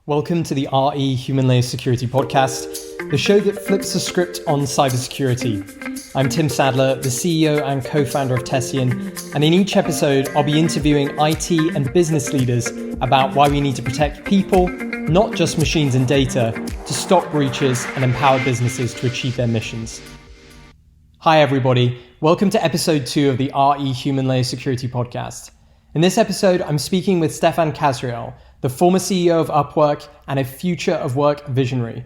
Welcome to the RE Human Layer Security podcast, the show that flips the script on cybersecurity. I'm Tim Sadler, the CEO and co-founder of Tessian, and in each episode, I'll be interviewing IT and business leaders about why we need to protect people, not just machines and data, to stop breaches and empower businesses to achieve their missions. Hi everybody, welcome to episode 2 of the RE Human Layer Security podcast. In this episode, I'm speaking with Stefan Kasriel, the former CEO of Upwork and a future of work visionary.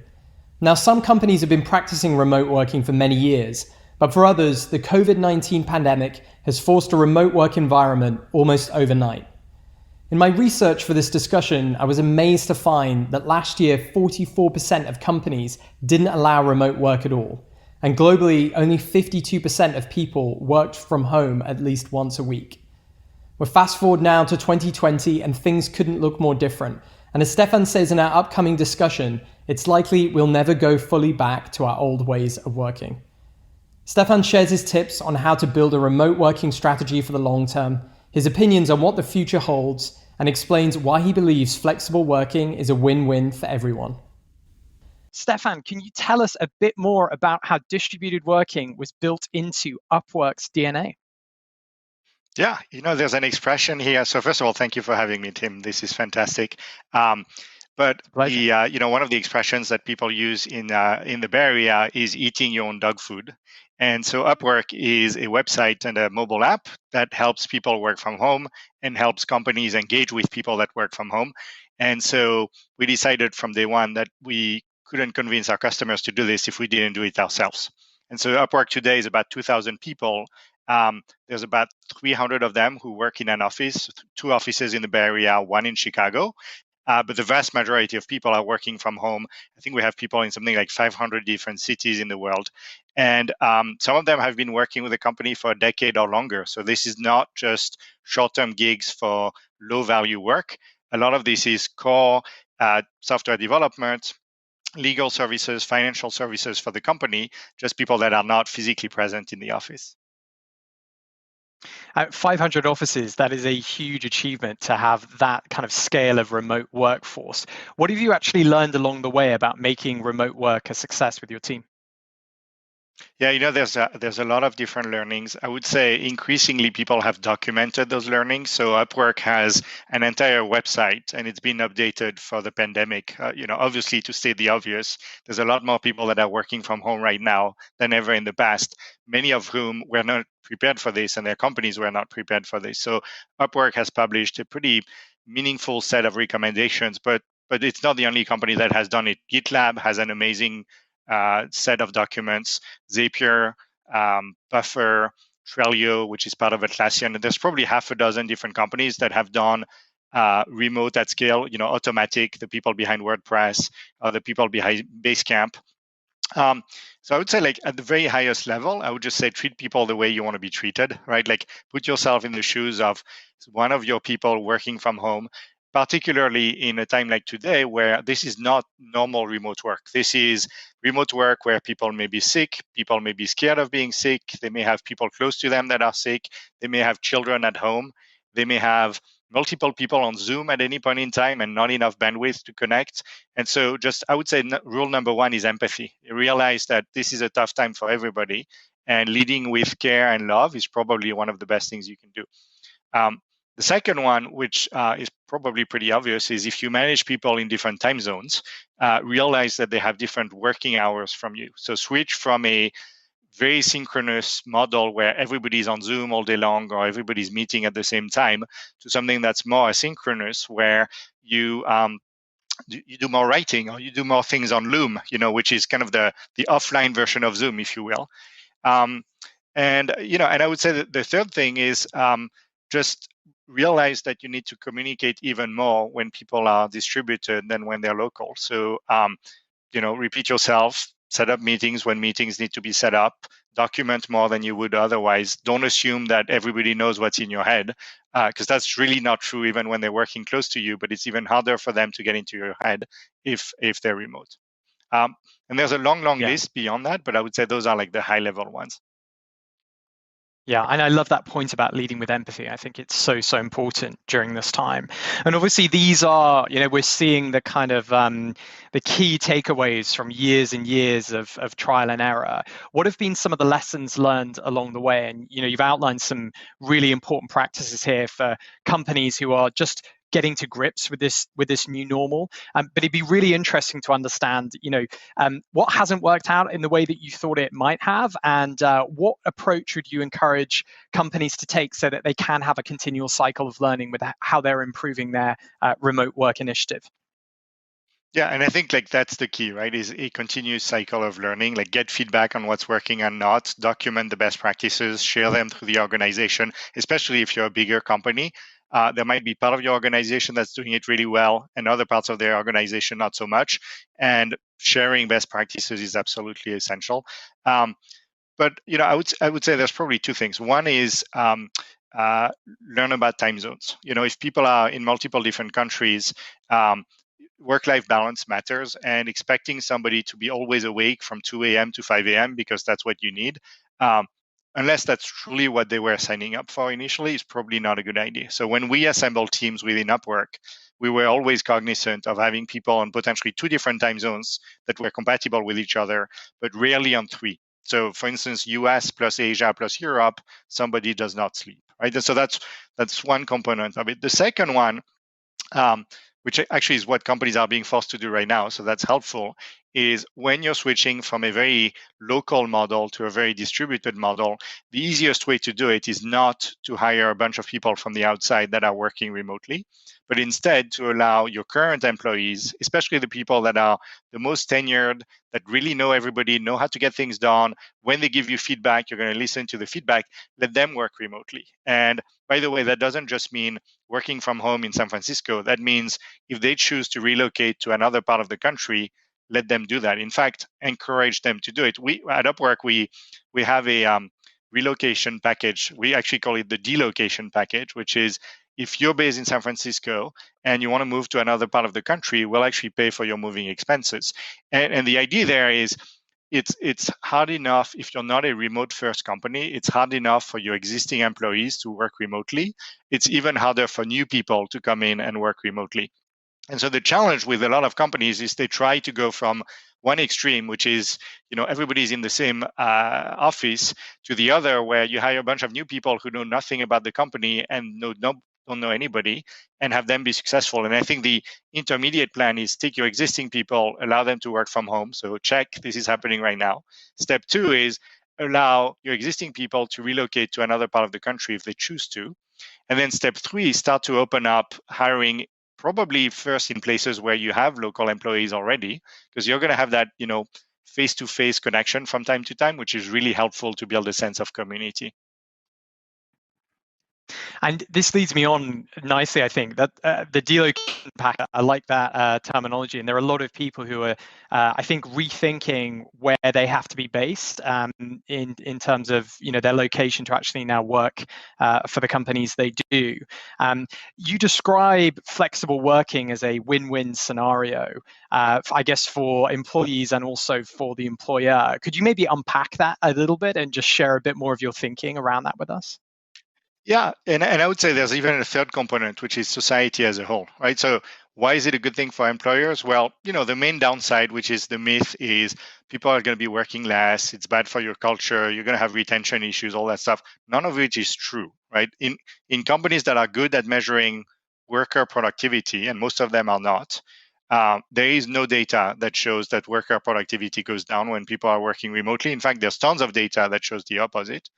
Now, some companies have been practicing remote working for many years, but for others, the COVID-19 pandemic has forced a remote work environment almost overnight. In my research for this discussion, I was amazed to find that last year, 44% of companies didn't allow remote work at all. And globally, only 52% of people worked from home at least once a week. We're fast forward now to 2020 and things couldn't look more different. And as Stefan says in our upcoming discussion, it's likely we'll never go fully back to our old ways of working. Stefan shares his tips on how to build a remote working strategy for the long term, his opinions on what the future holds, and explains why he believes flexible working is a win-win for everyone. Stefan, can you tell us a bit more about how distributed working was built into Upwork's DNA? Yeah, there's an expression here. So first of all, thank you for having me, Tim. This is fantastic. But one of the expressions that people use in the Bay Area is eating your own dog food. And so Upwork is a website and a mobile app that helps people work from home and helps companies engage with people that work from home. And so we decided from day one that we couldn't convince our customers to do this if we didn't do it ourselves. And so Upwork today is about 2,000 people. There's about 300 of them who work in an office, 2 offices in the Bay Area, 1 in Chicago. But the vast majority of people are working from home. I think we have people in something like 500 different cities in the world. And some of them have been working with the company for a decade or longer. So this is not just short-term gigs for low-value work. A lot of this is core software development, legal services, financial services for the company, just people that are not physically present in the office. 500 offices, that is a huge achievement to have that kind of scale of remote workforce. What have you actually learned along the way about making remote work a success with your team? Yeah, there's a lot of different learnings. I would say increasingly people have documented those learnings. So Upwork has an entire website and it's been updated for the pandemic. Obviously to state the obvious, there's a lot more people that are working from home right now than ever in the past, many of whom were not prepared for this and their companies were not prepared for this. So Upwork has published a pretty meaningful set of recommendations, but it's not the only company that has done it. GitLab has an amazing set of documents, Zapier, Buffer, Trello, which is part of Atlassian. And there's probably half a dozen different companies that have done remote at scale, Automatic, the people behind WordPress, the people behind Basecamp. So I would say, like, at the very highest level, I would just say treat people the way you want to be treated, right? Like, put yourself in the shoes of one of your people working from home, particularly in a time like today where this is not normal remote work. This is remote work where people may be sick, people may be scared of being sick, they may have people close to them that are sick, they may have children at home, they may have multiple people on Zoom at any point in time and not enough bandwidth to connect. And so I would say rule number 1 is empathy. You realize that this is a tough time for everybody, and leading with care and love is probably one of the best things you can do. The second one, which is probably pretty obvious, is if you manage people in different time zones, realize that they have different working hours from you. So switch from a very synchronous model where everybody's on Zoom all day long or everybody's meeting at the same time to something that's more asynchronous, where you do more writing or you do more things on Loom, which is kind of the offline version of Zoom, if you will. And I would say that the third thing is just realize that you need to communicate even more when people are distributed than when they're local. So, repeat yourself, set up meetings when meetings need to be set up, document more than you would otherwise. Don't assume that everybody knows what's in your head, because that's really not true even when they're working close to you, but it's even harder for them to get into your head if they're remote. And there's a long list beyond that, but I would say those are like the high level ones. Yeah, and I love that point about leading with empathy. I think it's so important during this time. And obviously, these are, we're seeing the kind of the key takeaways from years and years of trial and error. What have been some of the lessons learned along the way? And you've outlined some really important practices here for companies who are just getting to grips with this new normal. But it'd be really interesting to understand, what hasn't worked out in the way that you thought it might have, and what approach would you encourage companies to take so that they can have a continual cycle of learning with how they're improving their remote work initiative? Yeah, and I think like that's the key, right? Is a continuous cycle of learning, like get feedback on what's working and not, document the best practices, share them through the organization, especially if you're a bigger company. There might be part of your organization that's doing it really well and other parts of their organization not so much. And sharing best practices is absolutely essential. But I would say there's probably two things. One is uh, learn about time zones. If people are in multiple different countries, um, work-life balance matters, and expecting somebody to be always awake from 2 a.m. to 5 a.m. because that's what you need, um, unless that's truly what they were signing up for initially, is probably not a good idea. So when we assemble teams within Upwork, we were always cognizant of having people on potentially two different time zones that were compatible with each other, but rarely on three. So for instance, US plus Asia plus Europe, somebody does not sleep, right? So that's one component of it. The second one, um, which actually is what companies are being forced to do right now, so that's helpful, is when you're switching from a very local model to a very distributed model, the easiest way to do it is not to hire a bunch of people from the outside that are working remotely, but instead to allow your current employees, especially the people that are the most tenured, that really know everybody, know how to get things done. When they give you feedback, you're going to listen to the feedback, let them work remotely. And by the way, that doesn't just mean working from home in San Francisco. That means if they choose to relocate to another part of the country, let them do that. In fact, encourage them to do it. We at Upwork, we have a relocation package. We actually call it the delocation package, which is if you're based in San Francisco and you want to move to another part of the country, we'll actually pay for your moving expenses. And the idea there is it's hard enough if you're not a remote first company, it's hard enough for your existing employees to work remotely. It's even harder for new people to come in and work remotely. And so the challenge with a lot of companies is they try to go from one extreme, which is, everybody's in the same office, to the other, where you hire a bunch of new people who know nothing about the company and don't know anybody, and have them be successful. And I think the intermediate plan is take your existing people, allow them to work from home. So check, this is happening right now. Step two is allow your existing people to relocate to another part of the country if they choose to. And then step three, start to open up hiring, probably first in places where you have local employees already, because you're going to have that, face-to-face connection from time to time, which is really helpful to build a sense of community. And this leads me on nicely, I think, that the delocation pack, I like that terminology. And there are a lot of people who are, I think, rethinking where they have to be based in terms of, their location to actually now work for the companies they do. You describe flexible working as a win-win scenario, I guess, for employees and also for the employer. Could you maybe unpack that a little bit and just share a bit more of your thinking around that with us? Yeah, and I would say there's even a third component, which is society as a whole, right? So why is it a good thing for employers? Well, the main downside, which is the myth, is people are going to be working less. It's bad for your culture. You're going to have retention issues, all that stuff. None of which is true, right? In companies that are good at measuring worker productivity, and most of them are not, there is no data that shows that worker productivity goes down when people are working remotely. In fact, there's tons of data that shows the opposite.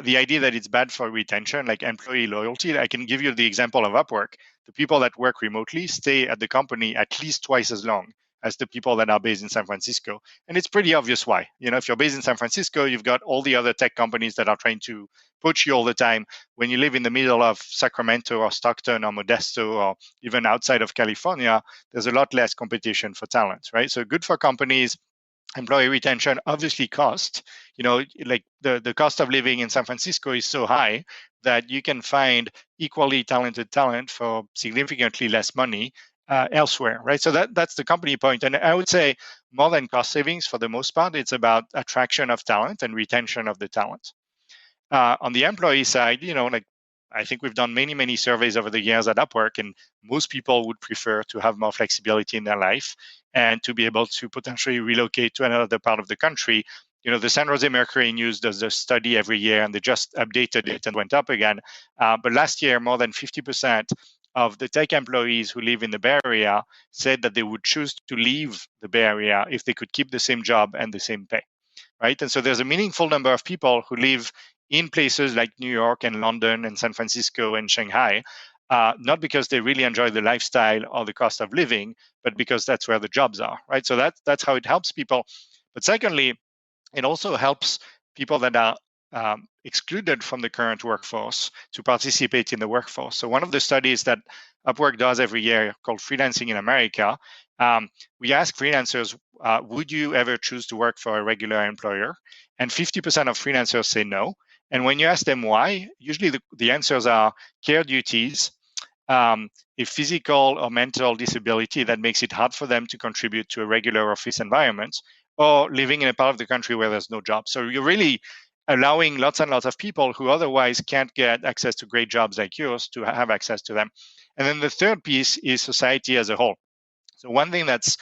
The idea that it's bad for retention, like employee loyalty, I can give you the example of Upwork. The people that work remotely stay at the company at least twice as long as the people that are based in San Francisco. And it's pretty obvious why. If you're based in San Francisco, you've got all the other tech companies that are trying to poach you all the time. When you live in the middle of Sacramento or Stockton or Modesto or even outside of California, there's a lot less competition for talent, right? So good for companies. Employee retention obviously cost, like the cost of living in San Francisco is so high that you can find equally talented talent for significantly less money elsewhere, right? So that's the company point. And I would say more than cost savings, for the most part, it's about attraction of talent and retention of the talent. On the employee side, like I think we've done many surveys over the years at Upwork, and most people would prefer to have more flexibility in their life and to be able to potentially relocate to another part of the country. The San Jose Mercury News does a study every year, and they just updated it and went up again. But last year, more than 50% of the tech employees who live in the Bay Area said that they would choose to leave the Bay Area if they could keep the same job and the same pay, right? And so there's a meaningful number of people who live in places like New York and London and San Francisco and Shanghai, not because they really enjoy the lifestyle or the cost of living, but because that's where the jobs are, right? So that's how it helps people. But secondly, it also helps people that are excluded from the current workforce to participate in the workforce. So one of the studies that Upwork does every year called Freelancing in America, we ask freelancers, would you ever choose to work for a regular employer? And 50% of freelancers say no. And when you ask them why, usually the answers are care duties, a physical or mental disability that makes it hard for them to contribute to a regular office environment, or living in a part of the country where there's no job. So you're really allowing lots and lots of people who otherwise can't get access to great jobs like yours to have access to them. And then the third piece is society as a whole. So one thing that's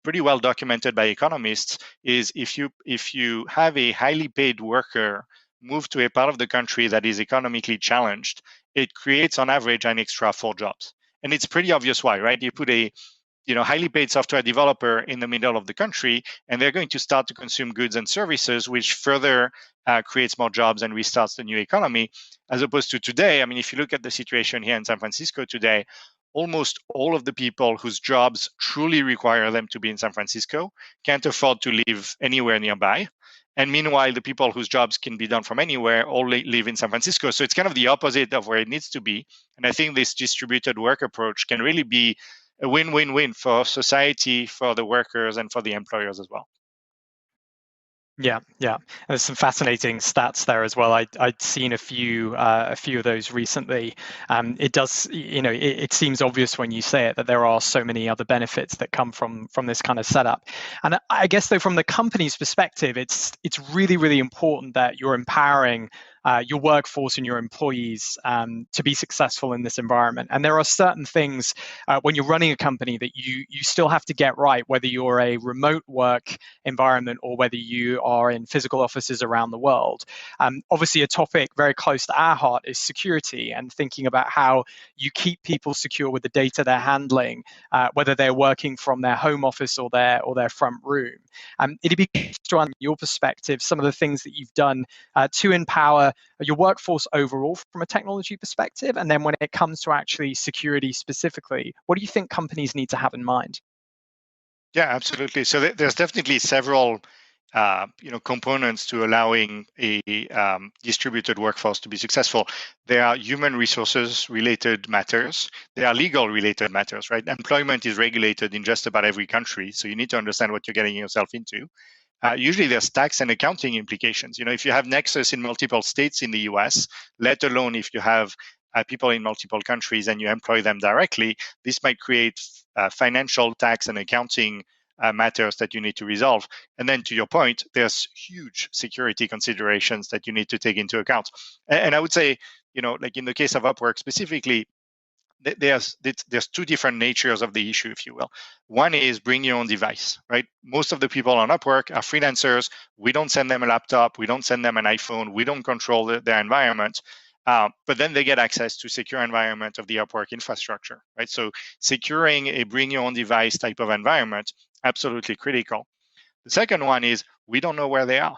pretty well documented by economists is if you have a highly paid worker move to a part of the country that is economically challenged, it creates on average an extra 4 jobs. And it's pretty obvious why, right? You put a highly paid software developer in the middle of the country, and they're going to start to consume goods and services, which further creates more jobs and restarts the new economy, as opposed to today. I mean, if you look at the situation here in San Francisco today, almost all of the people whose jobs truly require them to be in San Francisco can't afford to live anywhere nearby. And meanwhile, the people whose jobs can be done from anywhere all live in San Francisco. So it's kind of the opposite of where it needs to be. And I think this distributed work approach can really be a win-win-win for society, for the workers, and for the employers as well. Yeah. There's some fascinating stats there as well. I'd seen a few of those recently. It does, it seems obvious when you say it that there are so many other benefits that come from this kind of setup. And I guess though, from the company's perspective, it's really important that you're empowering your workforce and your employees to be successful in this environment. And there are certain things when you're running a company that you still have to get right, whether you're a remote work environment or whether you are in physical offices around the world. Obviously, a topic very close to our heart is security and thinking about how you keep people secure with the data they're handling, whether they're working from their home office or their front room. It'd be interesting to understand your perspective, some of the things that you've done to empower your workforce overall from a technology perspective, and then when it comes to actually security specifically, what do you think companies need to have in mind? Yeah, absolutely. So there's definitely several components to allowing a distributed workforce to be successful. There are human resources related matters. There are legal related matters, right? Employment is regulated in just about every country, so you need to understand what you're getting yourself into. Usually there's tax and accounting implications. If you have nexus in multiple states in the US, let alone if you have people in multiple countries and you employ them directly, this might create financial, tax, and accounting matters that you need to resolve. And then to your point, there's huge security considerations that you need to take into account. And I would say, like in the case of Upwork specifically, there's two different natures of the issue, if you will. One is bring your own device, right? Most of the people on Upwork are freelancers. We don't send them a laptop. We don't send them an iPhone. We don't control their environment. But then they get access to secure environment of the Upwork infrastructure, right? So securing a bring your own device type of environment, absolutely critical. The second one is we don't know where they are.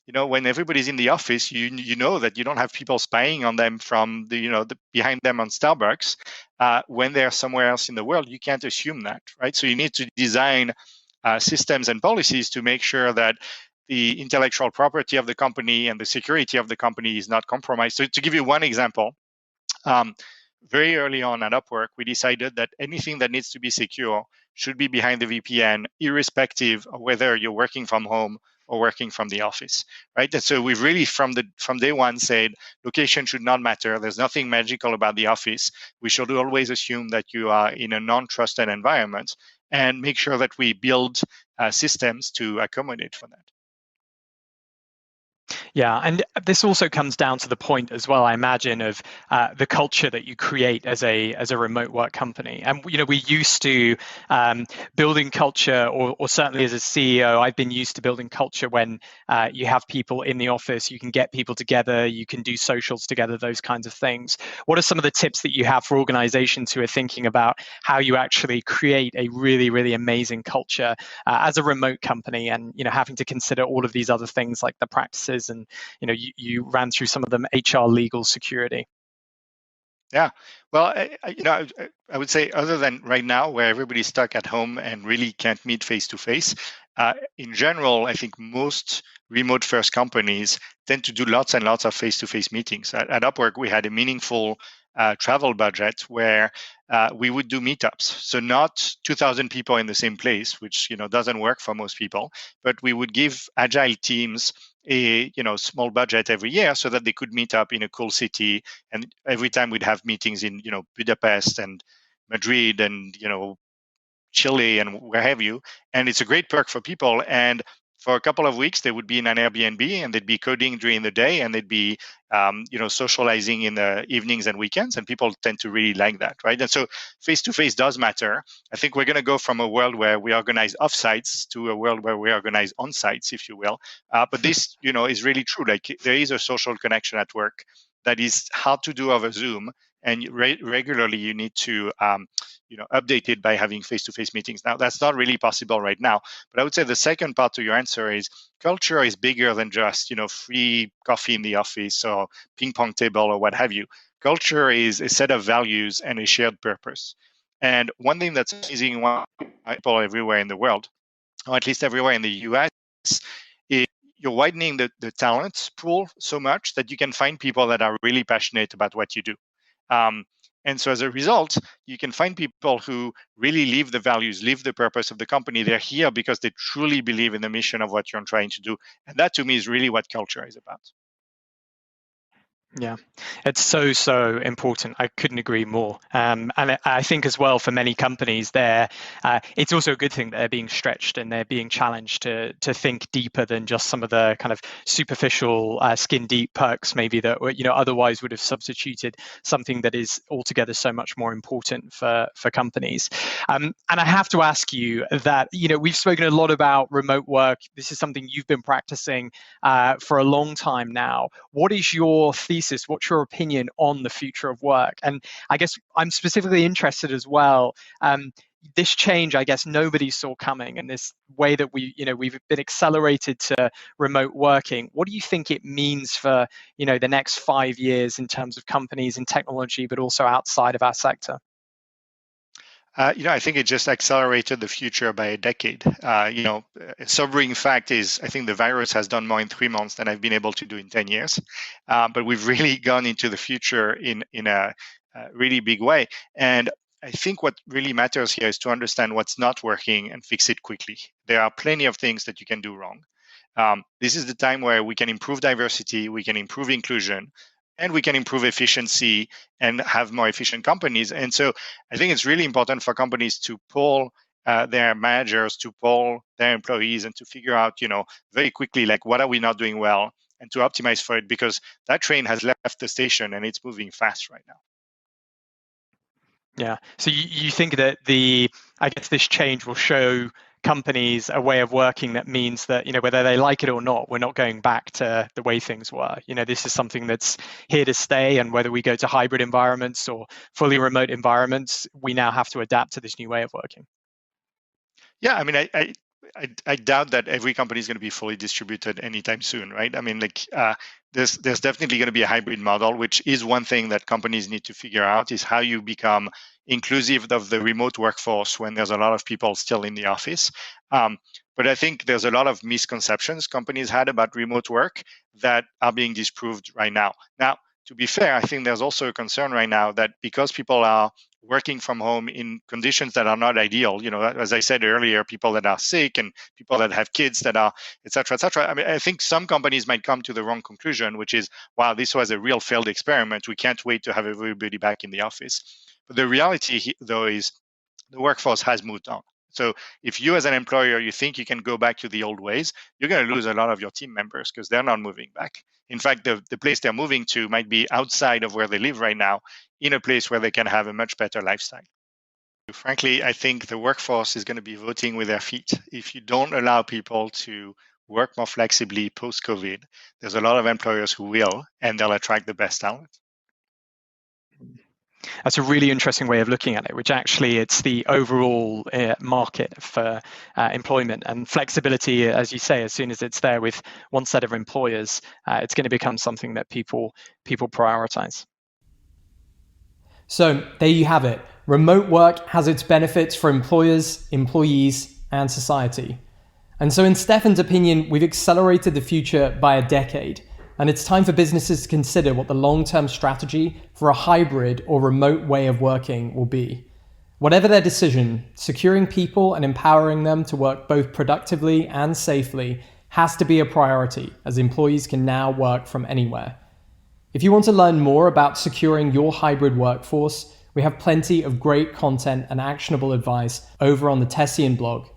When everybody's in the office, you know that you don't have people spying on them from the behind them on Starbucks. When they're somewhere else in the world, you can't assume that, right? So you need to design systems and policies to make sure that the intellectual property of the company and the security of the company is not compromised. So to give you one example, very early on at Upwork, we decided that anything that needs to be secure should be behind the VPN, irrespective of whether you're working from home or working from the office, right? And so we've really, from day one, said location should not matter. There's nothing magical about the office. We should always assume that you are in a non-trusted environment and make sure that we build systems to accommodate for that. Yeah, and this also comes down to the point as well, I imagine, of the culture that you create as a remote work company. And we used to building culture, or certainly as a CEO, I've been used to building culture when you have people in the office, you can get people together, you can do socials together, those kinds of things. What are some of the tips that you have for organizations who are thinking about how you actually create a really, really amazing culture as a remote company, and having to consider all of these other things like the practices, and you ran through some of them: HR, legal, security? Yeah. Well, I would say other than right now where everybody's stuck at home and really can't meet face to face, in general, I think most remote first companies tend to do lots and lots of face to face meetings. At Upwork, we had a meaningful travel budget where we would do meetups. So not 2,000 people in the same place, which doesn't work for most people, but we would give agile teams a small budget every year so that they could meet up in a cool city, and every time we'd have meetings in Budapest and Madrid and Chile and where have you. And it's a great perk for people. And for a couple of weeks, they would be in an Airbnb and they'd be coding during the day, and they'd be socializing in the evenings and weekends. And people tend to really like that, right? And so face to face does matter. I think we're going to go from a world where we organize offsites to a world where we organize on-sites, if you will. But this is really true. Like, there is a social connection at work that is hard to do over Zoom, and regularly you need to update it by having face-to-face meetings. Now, that's not really possible right now, but I would say the second part to your answer is culture is bigger than just free coffee in the office or ping pong table or what have you. Culture is a set of values and a shared purpose. And one thing that's amazing, people everywhere in the world, or at least everywhere in the US, is you're widening the talent pool so much that you can find people that are really passionate about what you do. Um, and so as a result, you can find people who really live the values, live the purpose of the company. They're here because they truly believe in the mission of what you're trying to do. And that, to me, is really what culture is about. Yeah, it's so important. I couldn't agree more. And I think as well, for many companies, it's also a good thing that they're being stretched and they're being challenged to think deeper than just some of the kind of superficial, skin deep perks maybe that otherwise would have substituted something that is altogether so much more important for companies. And I have to ask you that we've spoken a lot about remote work. This is something you've been practicing for a long time now. What is your thesis? What's your opinion on the future of work? And I guess I'm specifically interested as well. This change, I guess nobody saw coming, and this way that we've been accelerated to remote working. What do you think it means for the next 5 years in terms of companies and technology, but also outside of our sector? I think it just accelerated the future by a decade. A sobering fact is, I think the virus has done more in 3 months than I've been able to do in 10 years. But we've really gone into the future in a really big way. And I think what really matters here is to understand what's not working and fix it quickly. There are plenty of things that you can do wrong. This is the time where we can improve diversity, we can improve inclusion, and we can improve efficiency and have more efficient companies. And so I think it's really important for companies to poll their managers, to poll their employees, and to figure out, very quickly, like, what are we not doing well, and to optimize for it, because that train has left the station and it's moving fast right now. Yeah. So you think that I guess this change will show companies a way of working that means that, whether they like it or not, we're not going back to the way things were. This is something that's here to stay. And whether we go to hybrid environments or fully remote environments, we now have to adapt to this new way of working. Yeah, I mean, I doubt that every company is going to be fully distributed anytime soon, right? I mean, there's definitely going to be a hybrid model, which is one thing that companies need to figure out, is how you become inclusive of the remote workforce when there's a lot of people still in the office. But I think there's a lot of misconceptions companies had about remote work that are being disproved right now. Now, to be fair, I think there's also a concern right now that because people are working from home in conditions that are not ideal, as I said earlier, people that are sick and people that have kids that are, et cetera, et cetera. I mean, I think some companies might come to the wrong conclusion, which is, wow, this was a real failed experiment. We can't wait to have everybody back in the office. But the reality, though, is the workforce has moved on. So if you as an employer, you think you can go back to the old ways, you're going to lose a lot of your team members because they're not moving back. In fact, the place they're moving to might be outside of where they live right now, in a place where they can have a much better lifestyle. Frankly, I think the workforce is going to be voting with their feet. If you don't allow people to work more flexibly post-COVID, there's a lot of employers who will, and they'll attract the best talent. That's a really interesting way of looking at it, which actually it's the overall market for employment, and flexibility, as you say, as soon as it's there with one set of employers, it's going to become something that people prioritize. So there you have it. Remote work has its benefits for employers, employees, and society. And so in Stefan's opinion, we've accelerated the future by a decade. And it's time for businesses to consider what the long-term strategy for a hybrid or remote way of working will be. Whatever their decision, securing people and empowering them to work both productively and safely has to be a priority, as employees can now work from anywhere. If you want to learn more about securing your hybrid workforce, we have plenty of great content and actionable advice over on the Tessian blog.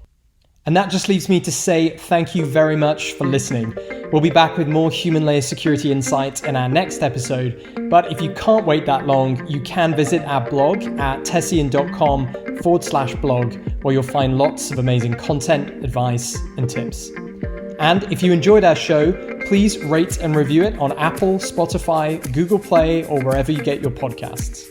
And that just leaves me to say thank you very much for listening. We'll be back with more human layer security insights in our next episode. But if you can't wait that long, you can visit our blog at tessian.com/blog, where you'll find lots of amazing content, advice, and tips. And if you enjoyed our show, please rate and review it on Apple, Spotify, Google Play, or wherever you get your podcasts.